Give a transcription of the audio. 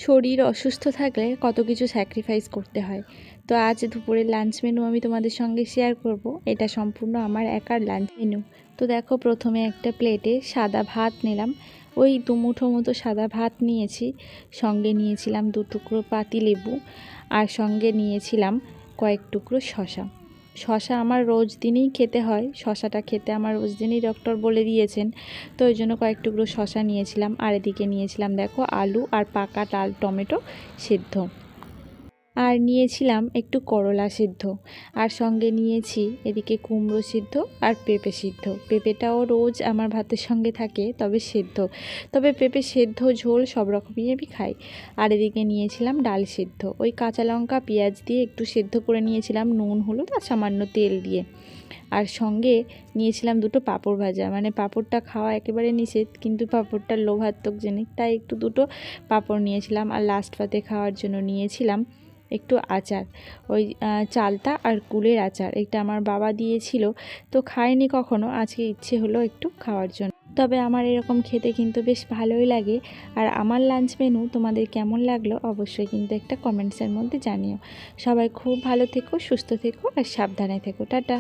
শরীর অসুস্থ থাকলে কত কিছু স্যাক্রিফাইস করতে হয়। তো আজ দুপুরের লাঞ্চ মেনু আমি তোমাদের সঙ্গে শেয়ার করব। এটা সম্পূর্ণ আমার একার লাঞ্চ মেনু। তো দেখো, প্রথমে একটা প্লেটে সাদা ভাত নিলাম। ওই দুমুঠো মতো সাদা ভাত নিয়েছি। সঙ্গে নিয়েছিলাম 2 টুকরো পাতিলেবু, আর সঙ্গে নিয়েছিলাম কয়েক টুকরো শশা। শশা আমার রোজ দিনই খেতে হয়, শশাটা খেতে আমার রোজ দিনই ডক্টর বলে দিয়েছেন। তো ওই জন্য কয়েক টুকরো শশা নিয়েছিলাম। আর এদিকে নিয়েছিলাম দেখো আলু আর পাকা লাল টমেটো সিদ্ধ, আর নিয়েছিলাম একটু করলা সিদ্ধ, আর সঙ্গে নিয়েছি এদিকে কুমড়ো সিদ্ধ আর পেঁপে সিদ্ধ। পেঁপেটাও রোজ আমার ভাতের সঙ্গে থাকে, তবে সিদ্ধ, তবে পেঁপে সেদ্ধ ঝোল সব রকমই আমি খাই। আর এদিকে নিয়েছিলাম ডাল সিদ্ধ, ওই কাঁচা লঙ্কা পেঁয়াজ দিয়ে একটু সেদ্ধ করে নিয়েছিলাম, নুন হলুদ আর সামান্য তেল দিয়ে। আর সঙ্গে নিয়েছিলাম 2টো পাঁপড় ভাজা, মানে পাঁপড়টা খাওয়া একেবারে নিষেধ, কিন্তু পাঁপড়টা লোভাত্মক জিনিস, তাই একটু 2টো পাঁপড় নিয়েছিলাম। আর লাস্ট পাতে খাওয়ার জন্য নিয়েছিলাম একটু আচার, ওই চালতা আর কুলের আচার। এটা আমার বাবা দিয়েছিল, তো খাইনি কখনো, আজকে ইচ্ছে হলো একটু খাওয়ার জন্য। তবে আমার এরকম খেতে কিন্তু বেশ ভালোই লাগে। আর আমার লাঞ্চ মেনু তোমাদের কেমন লাগলো অবশ্যই কিন্তু একটা কমেন্টসের মধ্যে জানিও। সবাই খুব ভালো থেকো, সুস্থ থেকো আর সাবধানে থেকো। টাটা।